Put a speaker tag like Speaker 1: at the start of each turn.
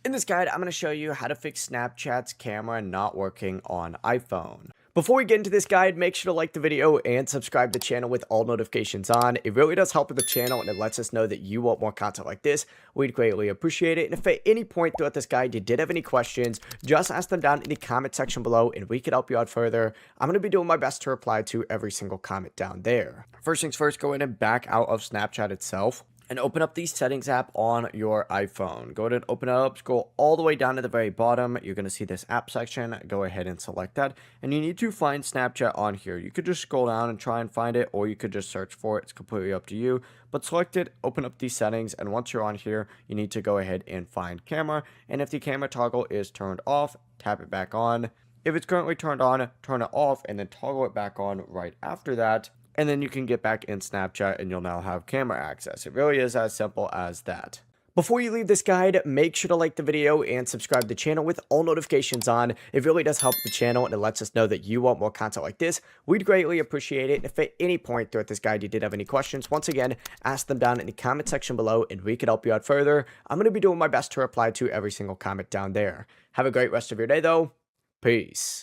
Speaker 1: In this guide, I'm going to show you how to fix Snapchat's camera not working on iPhone. Before we get into this guide, make sure to like the video and subscribe to the channel with all notifications on. It really does help with the channel and it lets us know that you want more content like this. We'd greatly appreciate it. And if at any point throughout this guide you did have any questions, just ask them down in the comment section below and we can help you out further. I'm going to be doing my best to reply to every single comment down there. First things first, go ahead and back out of Snapchat itself and open up the settings app on your iPhone. Go ahead and open it up, scroll all the way down to the very bottom. You're going to see this app section. Go ahead and select that. And you need to find Snapchat on here. You could just scroll down and try and find it, or you could just search for it. It's completely up to you. But select it, open up these settings, and once you're on here, you need to go ahead and find camera. And if the camera toggle is turned off, tap it back on. If it's currently turned on, turn it off, and then toggle it back on right after that. And then you can get back in Snapchat and you'll now have camera access. It really is as simple as that. Before you leave this guide, make sure to like the video and subscribe to the channel with all notifications on. It really does help the channel and it lets us know that you want more content like this. We'd greatly appreciate it. If at any point throughout this guide you did have any questions, once again, ask them down in the comment section below and we can help you out further. I'm going to be doing my best to reply to every single comment down there. Have a great rest of your day though. Peace.